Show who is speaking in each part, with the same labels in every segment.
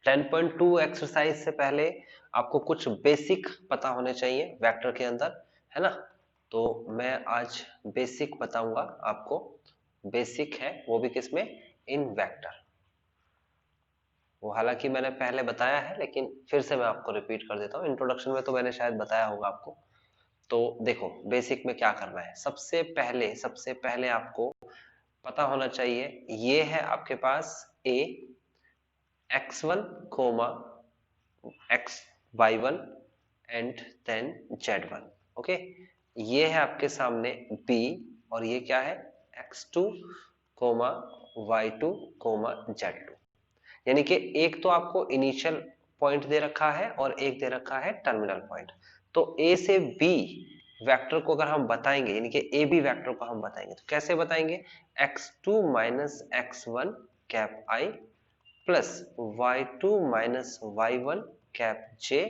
Speaker 1: 10.2 exercise से पहले आपको कुछ बेसिक पता होने चाहिए वेक्टर के अंदर, है ना। तो मैं आज बेसिक बताऊंगा आपको। बेसिक है वो भी किसमें, इन वेक्टर। वो हालांकि मैंने पहले बताया है लेकिन फिर से मैं आपको रिपीट कर देता हूँ। इंट्रोडक्शन में तो मैंने शायद बताया होगा आपको। तो देखो बेसिक में क्या करना है, सबसे पहले आपको पता होना चाहिए, ये है आपके पास a x1 comma y1 and then z1। Okay, ये है आपके सामने b और ये क्या है x2 coma y2 coma z2। यानी कि एक तो आपको इनिशियल पॉइंट दे रखा है और एक दे रखा है टर्मिनल पॉइंट। तो a से b वेक्टर को अगर हम बताएंगे, यानी कि ए बी वेक्टर को हम बताएंगे तो कैसे बताएंगे, x2 minus x1 cap i plus y2 minus y1 cap j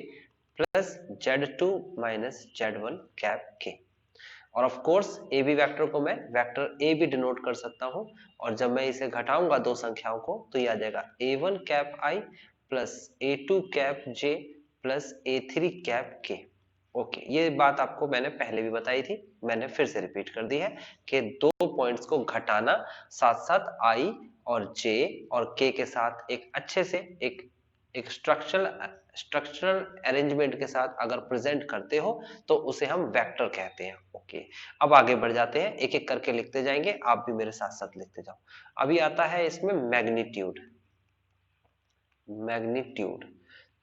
Speaker 1: plus z2 minus z1 cap k। और of course A B vector को मैं वेक्टर ए भी डिनोट कर सकता हूं, और जब मैं इसे घटाऊंगा दो संख्याओं को तो ये आ जाएगा a1 cap i plus a2 cap j plus a3 cap k। Okay, ये बात आपको मैंने पहले भी बताई थी, मैंने फिर से रिपीट कर दी है कि दो पॉइंट्स को घटाना, साथ साथ i और j और k के साथ एक अच्छे से एक स्ट्रक्चरल अरेंजमेंट के साथ अगर प्रेजेंट करते हो तो उसे हम वेक्टर कहते हैं। ओके, अब आगे बढ़ जाते हैं, एक एक करके लिखते जाएंगे, आप भी मेरे साथ साथ लिखते जाओ। अभी आता है इसमें मैग्नीट्यूड। मैग्नीट्यूड,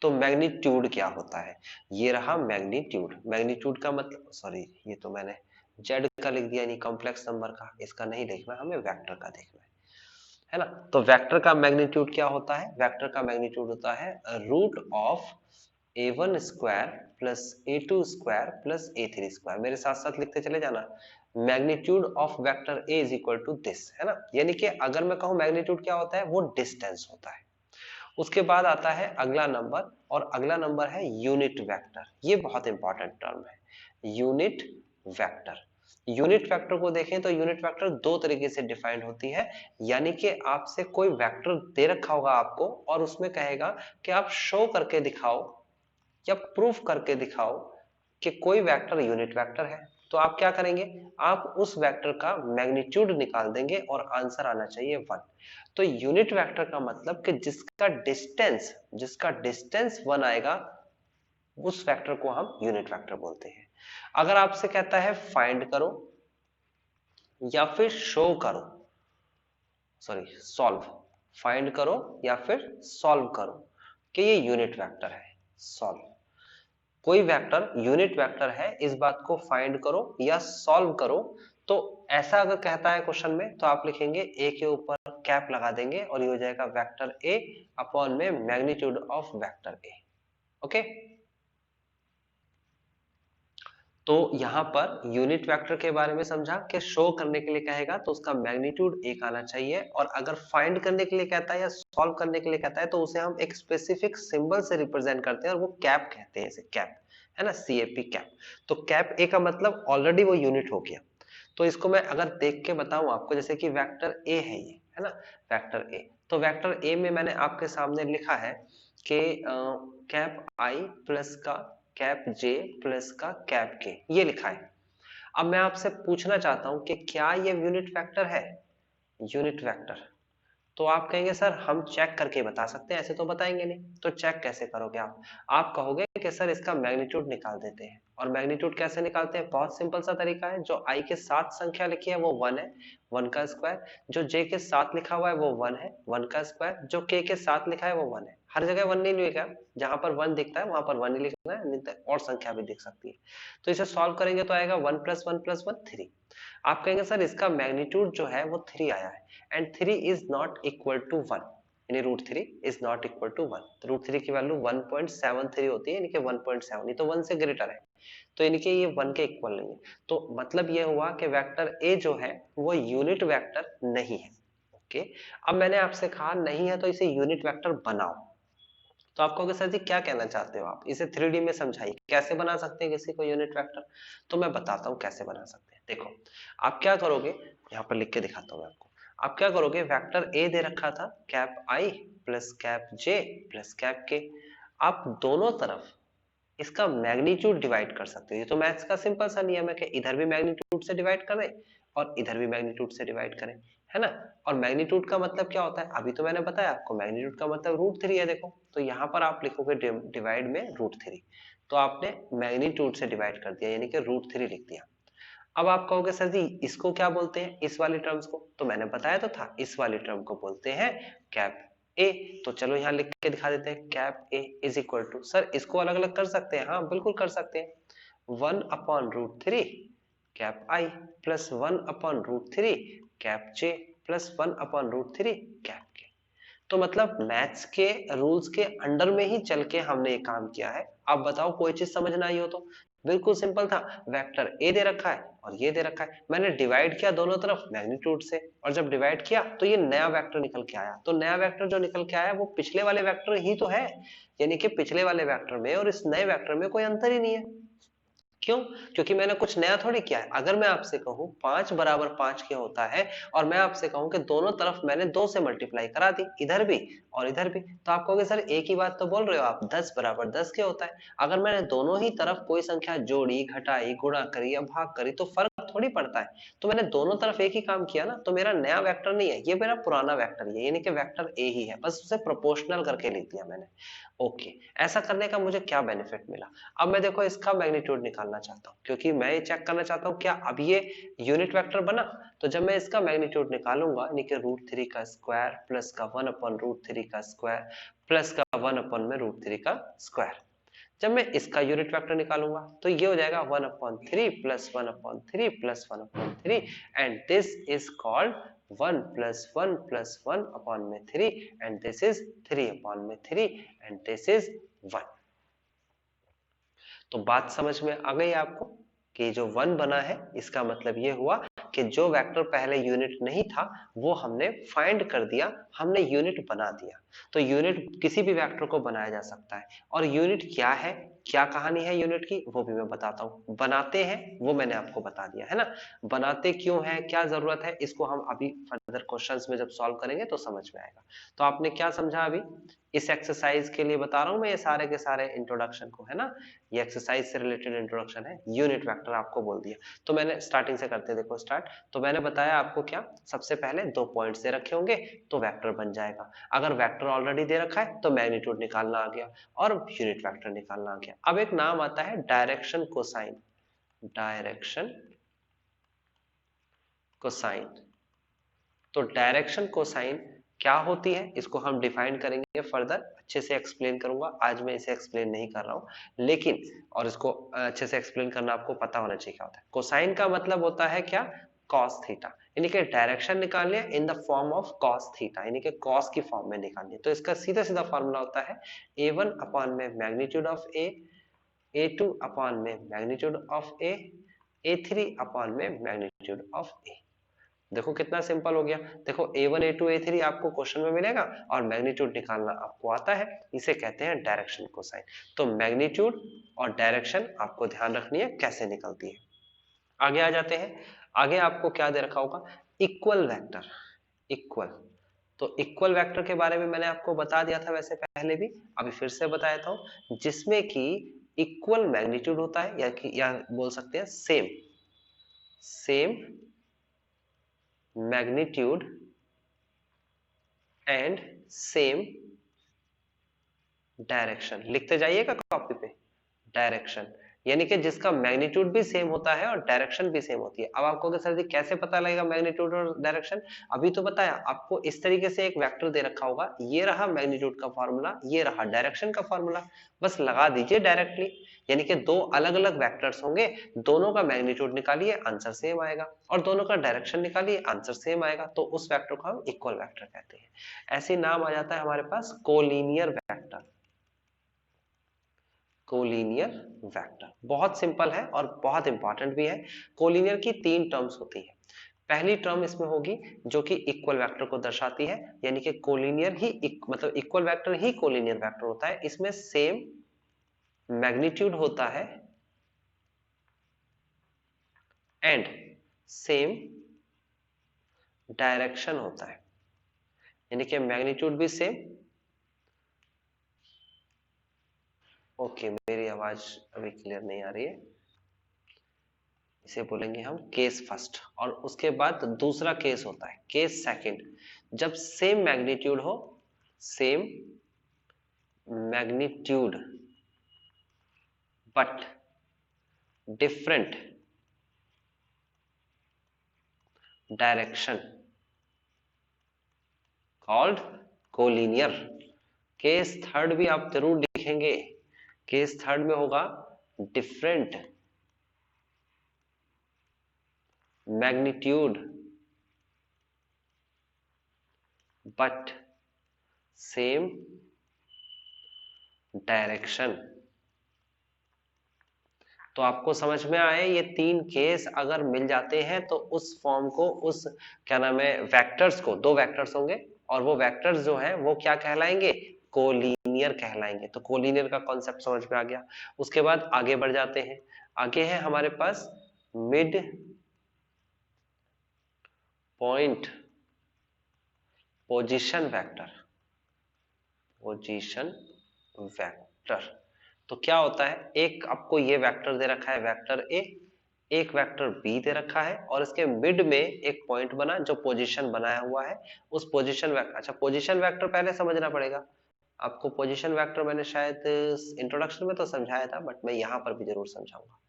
Speaker 1: तो मैग्नीट्यूड क्या होता है, ये रहा मैग्नीट्यूड। मैग्नीट्यूड का मतलब, सॉरी ये तो मैंने जेड का लिख दिया, यानी कॉम्प्लेक्स नंबर का, इसका नहीं देखना, हमें वेक्टर का देखना है ना। तो वेक्टर का मैग्नीट्यूड क्या होता है, वेक्टर का मैग्नीट्यूड होता है root of a1 square plus a2 square plus a3 square. मेरे साथ साथ लिखते चले जाना, magnitude of vector a is equal to this, है ना। यानी कि अगर मैं कहूं मैग्नीट्यूड क्या होता है, वो डिस्टेंस होता है। उसके बाद आता है अगला नंबर, और अगला नंबर है यूनिट वेक्टर। ये बहुत इंपॉर्टेंट टर्म है, यूनिट वेक्टर। यूनिट वेक्टर को देखें तो यूनिट वेक्टर दो तरीके से डिफाइंड होती है। यानी कि आपसे कोई वेक्टर दे रखा होगा आपको और उसमें कहेगा कि आप शो करके दिखाओ या प्रूफ करके दिखाओ कि कोई वेक्टर यूनिट वेक्टर है। तो आप क्या करेंगे, आप उस वेक्टर का मैग्नीट्यूड निकाल देंगे और आंसर आना चाहिए 1। तो यूनिट वेक्टर का मतलब कि जिसका डिस्टेंस 1 आएगा, उस वेक्टर को हम यूनिट वेक्टर बोलते हैं। अगर आपसे कहता है फाइंड करो या फिर शो करो, सॉरी सॉल्व, फाइंड करो या फिर सॉल्व करो कि ये यूनिट वेक्टर है, सॉल्व। कोई वेक्टर यूनिट वेक्टर है, इस बात को फाइंड करो या सॉल्व करो। तो ऐसा अगर कहता है क्वेश्चन में तो आप लिखेंगे ए के ऊपर कैप लगा देंगे और ये हो जाएगा वेक्टर ए अपॉन में magnitude of vector A. Okay, तो यहां पर यूनिट वेक्टर के बारे में समझा कि शो करने के लिए कहेगा तो उसका मैग्नीट्यूड एक आना चाहिए, और अगर फाइंड करने के लिए कहता है या सॉल्व करने के लिए कहता है तो उसे हम एक स्पेसिफिक सिंबल से रिप्रेजेंट करते हैं और वो कैप कहते हैं, इसे कैप, है ना, CAP कैप। तो कैप ए का मतलब ऑलरेडी वो यूनिट हो गया। तो इसको मैं अगर देख के बताऊं आपको, जैसे कि वेक्टर ए है ये, है ना, वेक्टर ए। तो वेक्टर ए में मैंने आपके सामने लिखा है कि कैप आई प्लस का कैप जे प्लस का कैप के, ये लिखा है। अब मैं आपसे पूछना चाहता हूं कि क्या ये यूनिट वेक्टर है, यूनिट वेक्टर। तो आप कहेंगे सर हम चेक करके बता सकते हैं, ऐसे तो बताएंगे नहीं। तो चेक कैसे करोगे आप कहोगे कि सर इसका मैग्नीट्यूड निकाल देते हैं। और मैग्नीट्यूड कैसे निकालते हैं, बहुत सिंपल सा तरीका है। जो आई के साथ संख्या लिखी है वो 1 है, 1 का स्क्वायर। जो जे के साथ लिखा हुआ है वो 1 है, 1 का स्क्वायर। जो के साथ लिखा है वो 1 है। हर जगह 1 नहीं लिखेगा, जहां पर 1 दिखता है वहां पर 1 ही लिखना है, नहीं तो और संख्या भी दिख सकती है। तो इसे सॉल्व करेंगे तो आएगा 1 प्लस 1 प्लस 1 3। आप कहेंगे सर इसका मैग्नीट्यूड जो है वो 3 आया है, and 3 is not equal to 1, यानी √3 इज नॉट इक्वल टू 1। तो √3 की वैल्यू 1.73 होती है, यानी कि 1.7, ये तो 1 से ग्रेटर है, तो यानी कि ये 1 के इक्वल नहीं है। तो मतलब ये हुआ कि वेक्टर ए जो है वो यूनिट वेक्टर नहीं है। ओके, अब मैंने आपसे कहा नहीं है तो इसे यूनिट वेक्टर बनाओ। तो आप कहोगे सर जी क्या कहना चाहते हो आप, इसे 3D में समझाइए, कैसे बना सकते हैं किसी को यूनिट वेक्टर। तो मैं बताता हूँ कैसे बना सकते हैं। देखो आप क्या करोगे, यहाँ पर लिख के दिखाता हूँ मैं आपको। आप क्या करोगे, वेक्टर ए दे रखा था cap I plus cap J plus cap के। आप दोनों तरफ इसका मैग्नीट्यूड डिवाइड कर सकते हो। ये तो मैथ्स का सिंपल सा नियम है कि इधर भी मैग्नीट्यूड से डिवाइड करें और इधर भी मैग्नीट्यूड से डिवाइड करें, है ना। और मैग्नीट्यूड का मतलब क्या होता है, अभी तो मैंने बताया आपको, मैग्नीट्यूड का मतलब √3 है। देखो तो यहाँ पर आप लिखोगे डिवाइड में √3, तो आपने मैग्नीट्यूड से डिवाइड कर दिया यानी कि √3 लिख दिया। अब आप कहोगे सर जी इसको क्या बोलते हैं, इस वाली टर्म्स को, तो मैंने बताया तो था, इस वाली टर्म को बोलते हैं कैप ए। तो चलो यहाँ लिख के दिखा देते हैं, cap A is equal to, sir इसको अलग अलग कर सकते हैं, हाँ बिल्कुल कर सकते हैं, 1/√3 cap I plus 1/√3 cap J plus 1/√3 cap K. तो मतलब मैथ्स के रूल्स के अंडर में ही चल के हमने ये काम किया है। अब बताओ कोई चीज समझ ना आई हो तो। बिल्कुल सिंपल था, वेक्टर ए दे रखा है और ये दे रखा है, मैंने डिवाइड किया दोनों तरफ मैग्नीट्यूड से, और जब डिवाइड किया तो ये नया वेक्टर निकल के आया। तो नया वेक्टर जो निकल के आया वो पिछले वाले वेक्टर ही तो है, यानी कि पिछले वाले वेक्टर में और इस नए वेक्टर में कोई अंतर ही नहीं है। क्यों? क्योंकि मैंने कुछ नया थोड़ी किया है। अगर मैं आपसे कहूं 5 बराबर 5 क्या होता है, और मैं आपसे कहूं कि दोनों तरफ मैंने 2 से मल्टीप्लाई करा दी, इधर भी और इधर भी, तो आप कहोगे सर एक ही बात तो बोल रहे हो आप, 10 बराबर 10 क्या होता है। अगर मैंने दोनों ही तरफ कोई संख्या जोड़ी, घटाई, गुणा करी या भाग करी तो फर्क थोड़ी पड़ता है। तो मैंने दोनों तरफ एक ही काम किया ना, तो मेरा नया वेक्टर नहीं है, ये मेरा पुराना वेक्टर है, यानी कि वेक्टर ए ही है, बस उसे प्रोपोर्शनल करके लिख दिया मैंने। ओके, ऐसा करने का मुझे क्या बेनिफिट मिला। अब मैं देखो इसका मैग्नीट्यूड निकालना चाहता हूँ, क्योंकि मैं ये चेक करना चाहता हूँ क्या अब ये यूनिट वेक्टर बना। तो जब मैं इसका मैग्नीट्यूड निकालूंगा यानी कि √3 का स्क्वायर प्लस का 1/√3 का स्क्वायर प्लस का 1/√3 का स्क्वायर, जब मैं इसका यूनिट वेक्टर निकालूंगा तो ये हो जाएगा 1/3 plus 1/3 plus 1/3, and this is called 1 plus 1 plus 1/3, and this is 3/3, and this is 1। तो बात समझ में आ गई आपको कि जो 1 बना है इसका मतलब ये हुआ कि जो वेक्टर पहले यूनिट नहीं था वो हमने फाइंड कर दिया, हमने यूनिट बना दिया। तो यूनिट किसी भी वेक्टर को बनाया जा सकता है, और यूनिट क्या है, क्या कहानी है यूनिट की, वो भी मैं बताता हूँ। बनाते हैं वो मैंने आपको बता दिया है ना, बनाते क्यों है, क्या जरूरत है, इसको हम अभी फर्दर क्वेश्चंस में जब सॉल्व करेंगे तो समझ में आएगा। तो आपने क्या समझा अभी, इस एक्सरसाइज के लिए बता रहा हूँ मैं ये सारे के सारे इंट्रोडक्शन को, है ना, ये एक्सरसाइज से रिलेटेड इंट्रोडक्शन है। यूनिट वेक्टर आपको बोल दिया, तो मैंने स्टार्टिंग से करते देखो स्टार्ट। तो मैंने बताया आपको क्या, सबसे पहले 2 पॉइंट्स दे रखे होंगे तो वेक्टर बन जाएगा। अगर वेक्टर ऑलरेडी दे रखा है तो मैग्नीट्यूड निकालना आ गया और यूनिट वेक्टर निकालना आ गया। अब एक नाम आता है डायरेक्शन कोसाइन, डायरेक्शन कोसाइन। तो डायरेक्शन कोसाइन क्या होती है इसको हम डिफाइन करेंगे, फर्दर अच्छे से एक्सप्लेन करूंगा। आज मैं इसे एक्सप्लेन नहीं कर रहा हूं लेकिन, और इसको अच्छे से एक्सप्लेन करना आपको पता होना चाहिए क्या होता है। कोसाइन का मतलब होता है क्या, कॉस थीटा, यानी कि डायरेक्शन निकालनी है in the form of cos theta, यानी कि कॉस की फॉर्म में निकालनी है। तो इसका सीधा सीधा फॉर्मूला होता है a1 अपॉन में magnitude of a, a2 upon में magnitude of a, a3 upon में मैग्नीट्यूड ऑफ a। देखो कितना सिंपल हो गया। देखो a1 a2 a3 आपको क्वेश्चन में मिलेगा और मैग्नीट्यूड निकालना आपको आता है, इसे कहते हैं डायरेक्शन कोसाइन। तो मैग्नीट्यूड और डायरेक्शन आपको ध्यान रखनी है कैसे निकलती है। आगे आ जाते हैं, आगे आपको क्या दे रखा होगा, इक्वल वेक्टर, इक्वल। तो इक्वल वेक्टर के बारे में मैंने आपको बता दिया था वैसे पहले भी, अभी फिर से बता देता हूं, जिसमें कि इक्वल मैग्नीट्यूड होता है, या बोल सकते हैं same, same magnitude and same direction. लिखते जाइएगा कॉपी पे, डायरेक्शन, यानी कि जिसका मैग्नीट्यूड भी सेम होता है और डायरेक्शन भी सेम होती है। अब आपको क्या सर जी कैसे पता लगेगा मैग्नीट्यूड और डायरेक्शन, अभी तो बताया आपको, इस तरीके से एक वेक्टर दे रखा होगा, ये रहा मैग्नीट्यूड का फॉर्मूला, ये रहा डायरेक्शन का फॉर्मूला, बस लगा दीजिए डायरेक्टली। यानी कि 2 अलग अलग वेक्टर्स होंगे, दोनों का मैग्नीट्यूड निकालिए आंसर सेम आएगा, और दोनों का डायरेक्शन निकालिए आंसर सेम आएगा, तो उस वेक्टर को हम इक्वल वेक्टर कहते हैं। ऐसे नाम आ जाता है हमारे पास कोलिनियर वेक्टर, कोलिनियर वेक्टर। बहुत सिंपल है और बहुत इंपॉर्टेंट भी है। कोलिनियर की 3 टर्म्स होती है। पहली टर्म इसमें होगी जो कि इक्वल वेक्टर को दर्शाती है, यानी कि कोलिनियर ही मतलब इक्वल वेक्टर ही कोलिनियर वेक्टर होता है। इसमें सेम मैग्नीट्यूड होता है एंड सेम डायरेक्शन होता है, यानी कि मैग्नीट्यूड भी सेम ओके, मेरी आवाज अभी क्लियर नहीं आ रही है। इसे बोलेंगे हम केस फर्स्ट, और उसके बाद दूसरा केस होता है केस सेकंड। जब सेम मैग्नीट्यूड हो, same magnitude but different direction, called collinear. Case third भी आप जरूर लिखेंगे। केस थर्ड में होगा different magnitude but same direction. तो आपको समझ में आए, ये तीन केस अगर मिल जाते हैं तो उस फॉर्म को, उस क्या नाम है, वेक्टर्स को, दो वेक्टर्स होंगे और वो वेक्टर्स जो है वो क्या कहलाएंगे, कोलिनियर कहलाएंगे। तो कोलिनियर का कॉन्सेप्ट समझ में आ गया। उसके बाद आगे बढ़ जाते हैं। आगे है हमारे पास mid point position vector. Position vector तो क्या होता है, एक आपको ये वेक्टर दे रखा है वेक्टर ए, एक वेक्टर बी दे रखा है, और इसके मिड में एक पॉइंट बना जो पोजीशन बनाया हुआ है। उस पोजीशन वेक्टर, अच्छा पोजीशन वेक्टर पहले समझना पड़ेगा आपको। पोजीशन वेक्टर मैंने शायद इंट्रोडक्शन में तो समझाया था, बट मैं यहाँ पर भी जरूर समझाऊंगा।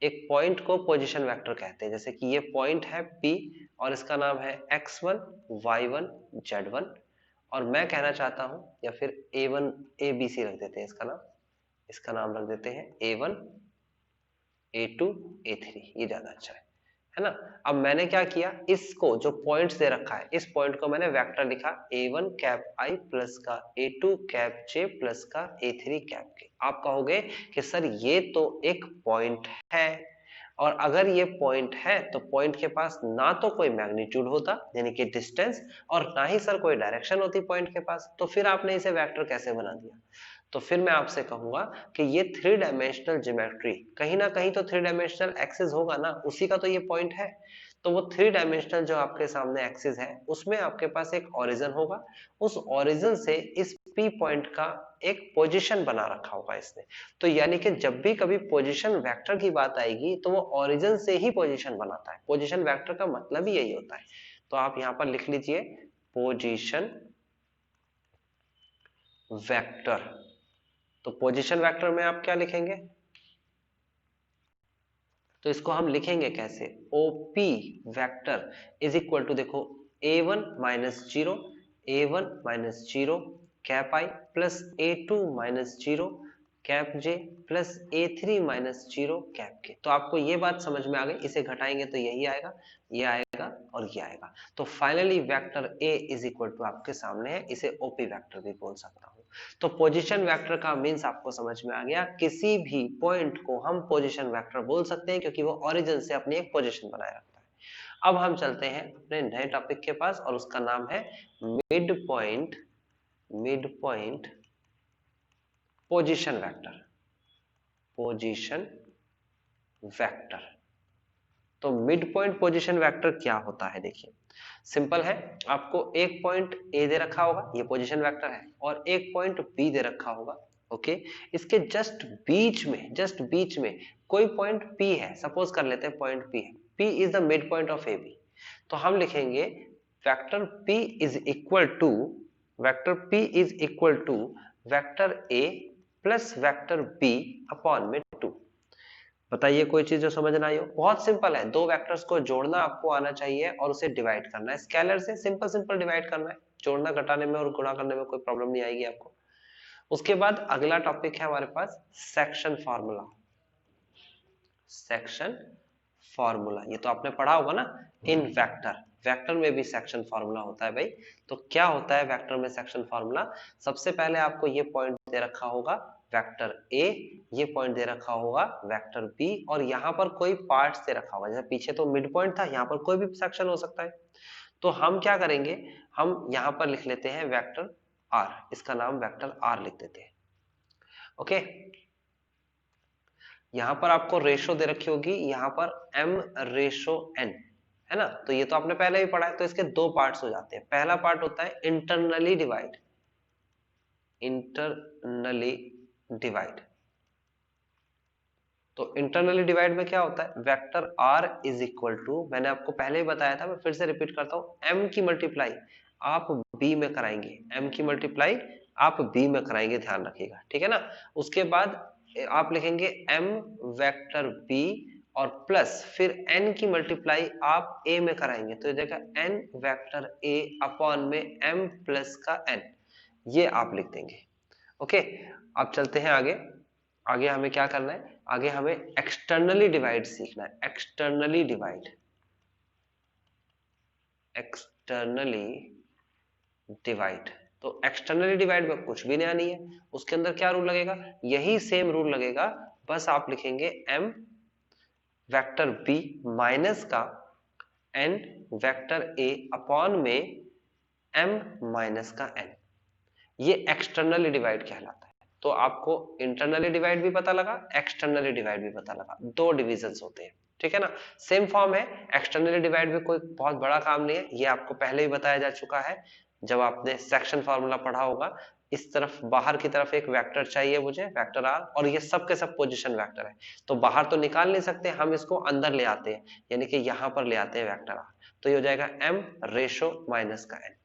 Speaker 1: एक पॉइंट को पोजीशन वेक्टर कहते हैं। जैसे कि ये पॉइंट है P और इसका नाम है x1 y1 z1, और मैं कहना चाहता हूं, या फिर A1 ABC रख देते हैं इसका नाम, इसका नाम रख देते हैं A1 A2 A3, ये ज्यादा अच्छा है ना। अब मैंने क्या किया, इसको जो पॉइंट्स दे रखा है, इस पॉइंट को मैंने वेक्टर लिखा A1 कैप I प्लस का A2 कैप J प्लस का A3 कैप K। आप कहोगे कि सर ये तो एक पॉइंट है, और अगर ये पॉइंट है तो पॉइंट के पास ना तो कोई मैग्नीट्यूड होता यानी कि डिस्टेंस, और ना ही सर कोई डायरेक्शन होती पॉइंट के पास, तो फिर आपने इसे वेक्टर कैसे बना दिया। तो फिर मैं आपसे कहूंगा कि ये थ्री डायमेंशनल ज्योमेट्री, कहीं ना कहीं तो थ्री डायमेंशनल एक्सिस होगा ना, उसी का तो ये पॉइंट है। तो वो थ्री डायमेंशनल जो आपके सामने एक्सिस है, उसमें आपके पास एक ओरिजिन होगा, उस ओरिजिन से इस पी पॉइंट का एक पोजीशन बना रखा होगा इसने। तो यानी कि जब भी कभी पोजीशन वेक्टर की बात आएगी तो वो ओरिजिन से ही पोजीशन बनाता है। पोजीशन वेक्टर का मतलब ही यही होता है। तो आप यहाँ पर लिख लीजिए पोजीशन वेक्टर। तो पोजीशन वेक्टर में आप क्या लिखेंगे, तो इसको हम लिखेंगे कैसे, OP vector is equal to, देखो a1 minus zero, a1 minus zero cap I plus a2 minus zero cap J plus a3 minus zero cap K. तो आपको ये बात समझ में आ गई, इसे घटाएंगे तो यही आएगा, ये आएगा और ये आएगा। तो finally vector a is equal to आपके सामने है, इसे ओपी वेक्टर भी बोल सकता हूं। तो पोजीशन वेक्टर का मीन्स आपको समझ में आ गया, किसी भी पॉइंट को हम पोजीशन वेक्टर बोल सकते हैं क्योंकि वो ओरिजिन से अपनी एक पोजीशन बनाए रखता है। अब हम चलते हैं अपने नए टॉपिक के पास, और उसका नाम है mid point, mid point position vector, position vector. तो मिड पॉइंट पोजीशन वेक्टर क्या होता है, देखिए सिंपल है। आपको एक पॉइंट ए दे रखा होगा, ये पोजीशन वेक्टर है, और एक पॉइंट बी दे रखा होगा। ओके, इसके जस्ट बीच में, जस्ट बीच में कोई पॉइंट पी है, सपोज कर लेते हैं पॉइंट पी है, P is the mid point of A B. तो हम लिखेंगे vector P is equal to, vector P is equal to vector A plus vector B upon में 2। बताइए कोई चीज जो समझ ना आई हो। बहुत सिंपल है, दो वेक्टर्स को जोड़ना आपको आना चाहिए और उसे डिवाइड करना है, स्केलर से सिंपल सिंपल डिवाइड करना है, जोड़ना घटाने में और गुणा करने में कोई प्रॉब्लम नहीं आएगी आपको। उसके बाद अगला टॉपिक है हमारे पास सेक्शन फार्मूला। सेक्शन फार्मूला ये तो आपने पढ़ा होगा ना इन वेक्टर, वेक्टर में भी सेक्शन फार्मूला होता है भाई। तो क्या होता है वेक्टर में सेक्शन फार्मूला, सबसे पहले आपको ये पॉइंट दे रखा होगा वेक्टर ए, ये पॉइंट दे रखा होगा वेक्टर बी, और यहाँ पर कोई पार्ट्स दे रखा होगा, जैसे पीछे तो मिड पॉइंट था, यहाँ पर कोई भी सेक्शन हो सकता है। तो हम क्या करेंगे, हम यहाँ पर लिख लेते हैं वेक्टर आर, इसका नाम वेक्टर आर लिख देते हैं। ओके, यहां पर आपको रेशो दे रखी होगी, यहां पर m रेशो n है ना। तो ये तो आपने पहले भी पढ़ा है। तो इसके दो पार्ट्स हो जाते हैं। पहला पार्ट होता है इंटरनली डिवाइड, इंटरनली डिवाइड, तो इंटरनली डिवाइड में क्या होता है, vector r is equal to, मैंने आपको पहले ही बताया था, मैं फिर से रिपीट करता हूं, m की मल्टीप्लाई आप b में कराएंगे, m की मल्टीप्लाई आप b में कराएंगे, ध्यान रखिएगा, ठीक है ना। उसके बाद आप लिखेंगे m वेक्टर b और प्लस फिर n की मल्टीप्लाई आप a में कराएंगे, तो ये देखा n वेक्टर a अपॉन में m प्लस का n, ये आप लिख देंगे। ओके, अब चलते हैं आगे। आगे हमें क्या करना है, आगे हमें एक्सटर्नली डिवाइड सीखना है, एक्सटर्नली डिवाइड, एक्सटर्नली डिवाइड। तो एक्सटर्नली डिवाइड में कुछ भी नया नहीं है, उसके अंदर क्या रूल लगेगा, यही सेम रूल लगेगा, बस आप लिखेंगे m वेक्टर b माइनस का n वेक्टर a अपॉन में m माइनस का n, ये एक्सटर्नली डिवाइड कहलाता है। तो आपको इंटरनली डिवाइड भी पता लगा, एक्सटर्नली डिवाइड भी पता लगा, दो डिविजन्स होते हैं, ठीक है ना, सेम फॉर्म है। एक्सटर्नली डिवाइड में कोई बहुत बड़ा काम नहीं है, ये आपको पहले ही बताया जा चुका है जब आपने सेक्शन फार्मूला पढ़ा होगा। इस तरफ बाहर की तरफ एक वेक्टर चाहिए मुझे, वेक्टर आर, और ये सब के सब पोजीशन वेक्टर है, तो बाहर तो निकाल नहीं सकते, हम इसको अंदर ले आते हैं, यानी कि यहां पर ले आते हैं वेक्टर आर, तो ये हो जाएगा m रेशो माइनस का n।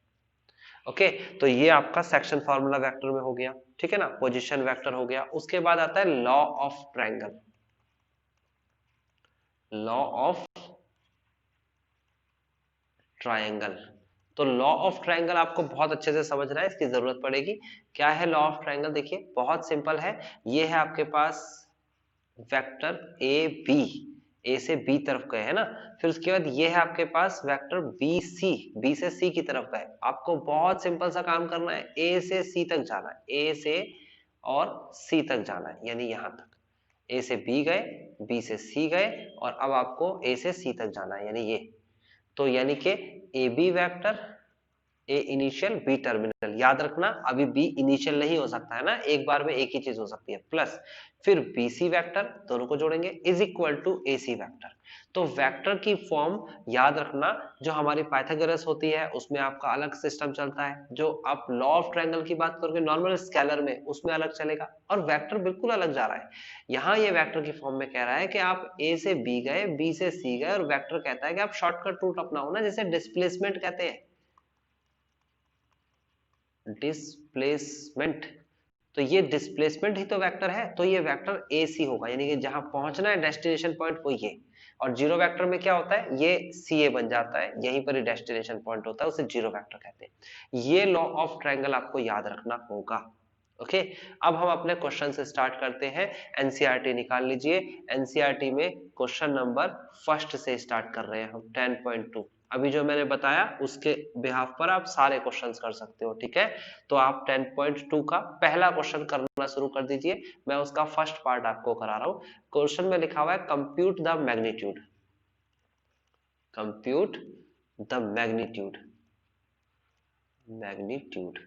Speaker 1: ओके, तो ये आपका सेक्शन फार्मूला वेक्टर में हो गया, ठीक है ना, पोजीशन वेक्टर हो गया। उसके बाद आता है law of triangle, law of triangle. तो लॉ ऑफ ट्रायंगल आपको बहुत अच्छे से समझना है, इसकी जरूरत पड़ेगी। क्या है लॉ ऑफ ट्रायंगल, देखिए बहुत सिंपल है, ये है आपके पास वेक्टर ए बी, ए से बी तरफ गए है ना, फिर उसके बाद ये है आपके पास वेक्टर बी सी, बी से सी की तरफ गए। आपको बहुत सिंपल सा काम करना है, ए से सी तक जाना है, ए से और सी तक जाना है, यानी यहां तक ए से बी गए, बी से सी गए, और अब आपको ए से सी तक जाना है, यानी ये, तो यानी कि A B vector, A initial B terminal, याद रखना अभी बी इनिशियल नहीं हो सकता है ना, एक बार में एक ही चीज हो सकती है, प्लस फिर बी सी वैक्टर, दोनों को जोड़ेंगे, is equal to A C vector. तो वैक्टर की फॉर्म याद रखना, जो हमारी पाइथागोरस होती है उसमें आपका अलग सिस्टम चलता है, जो आप लॉ ऑफ ट्रायंगल की बात करोगे नॉर्मल स्केलर में, उसमें अलग चलेगा, और वेक्टर बिल्कुल अलग जा रहा है। यहाँ ये वेक्टर की फॉर्म में कह रहा है कि आप ए से बी गए, बी से सी गए, और वेक्टर कहता है कि आप शॉर्टकट रूट अपनाओ ना, जैसे डिस्प्लेसमेंट कहते हैं, डिस्प्लेसमेंट, तो ये डिस्प्लेसमेंट ही तो वेक्टर है, तो ये वेक्टर ए सी होगा, यानी कि जहां पहुंचना है डेस्टिनेशन पॉइंट वो ये, और जीरो वेक्टर में क्या होता है, ये सी ए बन जाता है, यहीं पर ही डेस्टिनेशन पॉइंट होता है, उसे जीरो वेक्टर कहते हैं। ये लॉ ऑफ ट्रायंगल आपको याद रखना होगा। ओके, अब हम अपने क्वेश्चन से स्टार्ट करते हैं। एनसीईआरटी निकाल लीजिए, एनसीईआरटी में क्वेश्चन नंबर फर्स्ट से स्टार्ट कर रहे हैं हम, 10.2। अभी जो मैंने बताया उसके बिहाफ पर आप सारे क्वेश्चंस कर सकते हो, ठीक है। तो आप 10.2 का पहला क्वेश्चन करना शुरू कर दीजिए, मैं उसका फर्स्ट पार्ट आपको करा रहा हूं। क्वेश्चन में लिखा हुआ है compute the magnitude, compute the magnitude, magnitude.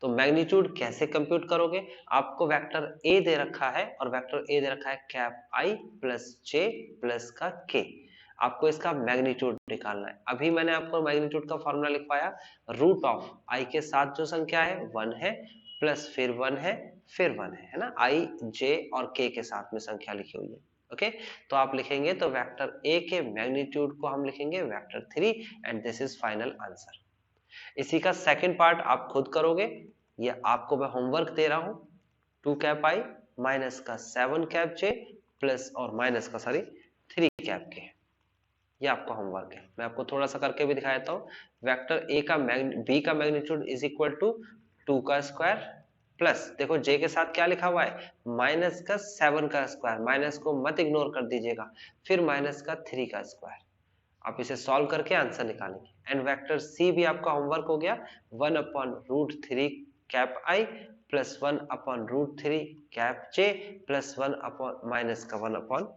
Speaker 1: तो मैग्नीट्यूड कैसे कंप्यूट करोगे, आपको वेक्टर ए दे रखा है, और वेक्टर ए दे रखा है cap I plus J plus का के, आपको इसका मैग्नीट्यूड निकालना है। अभी मैंने आपको मैग्नीट्यूड का फॉर्मूला लिखवाया, रूट ऑफ आई के साथ जो संख्या है 1 है, प्लस फिर 1 है, फिर 1 है ना, आई जे और के साथ में संख्या लिखी हुई है। ओके, तो आप लिखेंगे, तो वेक्टर ए के मैग्नीट्यूड को हम लिखेंगे vector 3, and this is final answer. इसी का सेकंड पार्ट आप खुद करोगे, ये आपको मैं होमवर्क दे रहा हूं, 2 कैप आई माइनस का 7 कैप जे प्लस और माइनस का 3 कैप के, ये आपका होमवर्क है। मैं आपको थोड़ा सा करके भी दिखा देता हूँ। वेक्टर ए का बी का मैग्नीट्यूड इज इक्वल टू 2 का स्क्वायर प्लस, देखो जे के साथ क्या लिखा हुआ है, माइनस का 7 का स्क्वायर, माइनस को मत इग्नोर कर दीजिएगा, फिर माइनस का 3 का स्क्वायर, आप इसे सॉल्व करके आंसर निकालेंगे। एंड वेक्टर सी भी आपका होमवर्क हो गया, 1 upon root 3 cap I plus 1 upon root 3 cap J plus 1 upon minus का 1 अपॉन,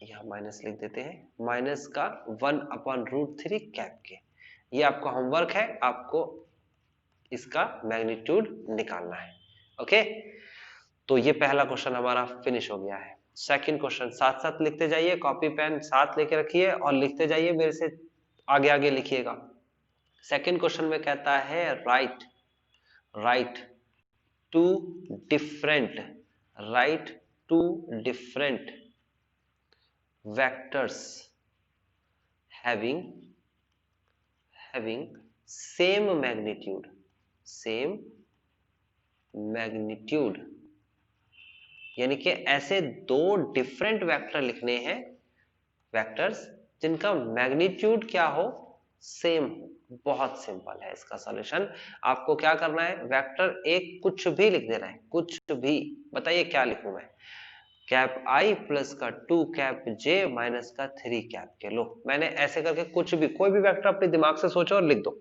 Speaker 1: यहाँ माइनस लिख देते हैं, माइनस का 1 अपॉन रूट 3 कैप के। ये आपका होमवर्क है, आपको इसका मैग्नीट्यूड निकालना है। ओके, तो ये पहला क्वेश्चन हमारा फिनिश हो गया है। सेकंड क्वेश्चन साथ साथ लिखते जाइए, कॉपी पेन साथ लेके रखिए और लिखते जाइए, मेरे से आगे आगे लिखिएगा। सेकंड क्वेश्चन में कहता है write two different, write two different vectors having same magnitude यानी कि ऐसे दो डिफरेंट वेक्टर लिखने हैं, वेक्टर्स जिनका मैग्नीट्यूड क्या हो, सेम हो। बहुत सिंपल है इसका सॉल्यूशन। आपको क्या करना है, वेक्टर एक कुछ भी लिख देना है, कुछ भी। बताइए क्या लिखूं मैं, कैप आई प्लस का 2 कैप जे माइनस का 3 कैप के। लो मैंने ऐसे करके कुछ भी, कोई भी वेक्टर अपने दिमाग से सोचो और लिख दो,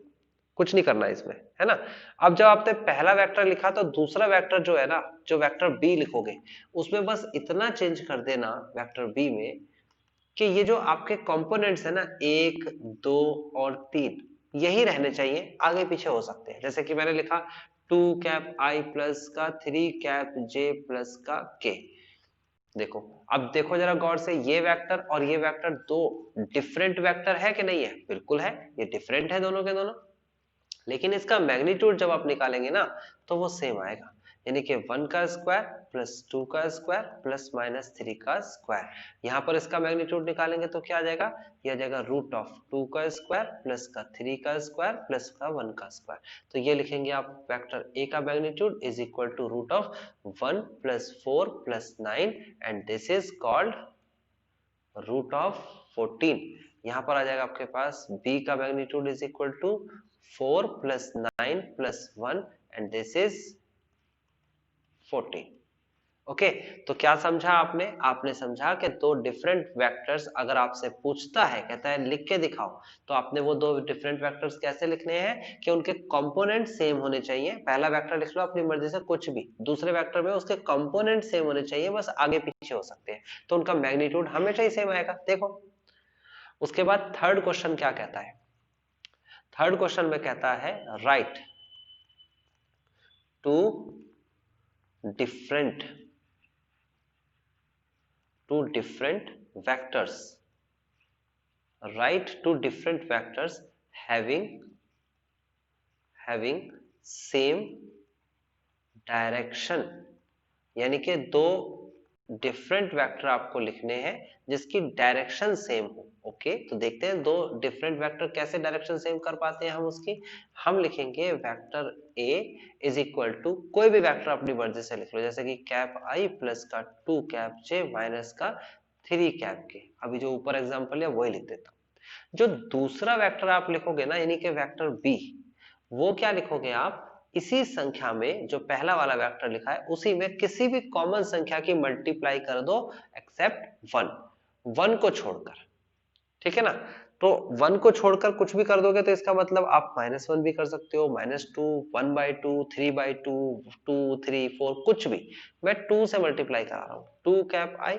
Speaker 1: कुछ नहीं करना इसमें, है ना। अब जब आपने पहला वेक्टर लिखा तो दूसरा वेक्टर जो है ना, जो वेक्टर बी लिखोगे उसमें बस इतना चेंज कर देना वेक्टर बी में कि ये जो आपके कंपोनेंट्स है ना 1 2 और 3 यही रहने चाहिए, आगे पीछे हो सकते हैं। जैसे कि मैंने लिखा 2 कैप आई प्लस का 3 कैप जे प्लस का के। देखो अब देखो जरा गौर से, ये वेक्टर और ये वेक्टर दो डिफरेंट वेक्टर है कि नहीं है, बिल्कुल है, ये डिफरेंट है दोनों के दोनों। लेकिन इसका मैग्नीट्यूड जब आप निकालेंगे ना तो वो सेम आएगा, यानी कि 1 का स्क्वायर प्लस 2 का स्क्वायर प्लस माइनस 3 का स्क्वायर। यहाँ पर इसका मैग्नीट्यूड निकालेंगे तो क्या आ जाएगा, यह आ जाएगा रूट ऑफ 2 का स्क्वायर प्लस का 3 का स्क्वायर प्लस का 1 का स्क्वायर। तो ये लिखेंगे आप, वेक्टर ए का magnitude is equal to root of 1 plus 4 plus 9 and this is called root of 14। यहाँ पर आ जाएगा आपके पास b का magnitude is equal to 4 plus 9 plus 1 and this is 14। Okay, तो क्या समझा आपने, आपने समझा कि दो डिफरेंट वेक्टर्स अगर आपसे पूछता है, कहता है लिख के दिखाओ, तो आपने वो दो डिफरेंट वेक्टर्स कैसे लिखने हैं कि उनके कंपोनेंट सेम होने चाहिए। पहला वेक्टर लिख लो अपनी मर्जी से कुछ भी, दूसरे वेक्टर में उसके कंपोनेंट सेम होने चाहिए, बस आगे पीछे हो सकते हैं, तो उनका मैग्नीट्यूड हमेशा ही सेम आएगा। देखो उसके बाद थर्ड क्वेश्चन क्या कहता है, थर्ड क्वेश्चन में कहता है write two different vectors, write two different vectors having same direction, यानी कि दो डिफरेंट वेक्टर आपको लिखने हैं जिसकी डायरेक्शन सेम हो। ओके, तो देखते हैं दो डिफरेंट वेक्टर कैसे डायरेक्शन सेम कर पाते हैं हम उसकी। हम लिखेंगे vector a is equal to, कोई भी वेक्टर अपनी मर्जी से लिख लो, जैसे कि कैप i प्लस का 2 कैप j माइनस का 3 कैप के। अभी जो ऊपर एग्जांपल है वही लिख देता हूं। जो दूसरा वेक्टर आप लिखोगे ना, यानी कि वेक्टर b, वो क्या लिखोगे आप, इसी संख्या में जो पहला वाला वेक्टर लिखा है उसी में किसी भी कॉमन संख्या की मल्टीप्लाई कर दो एक्सेप्ट 1 को छोड़कर, ठीक है ना। तो 1 को छोड़कर कुछ भी कर दोगे तो इसका मतलब आप -1 भी कर सकते हो, -2, 1/2, 3/2, 2, 3, 4, कुछ भी। मैं 2 से मल्टीप्लाई करा रहा हूँ, 2 कैप आई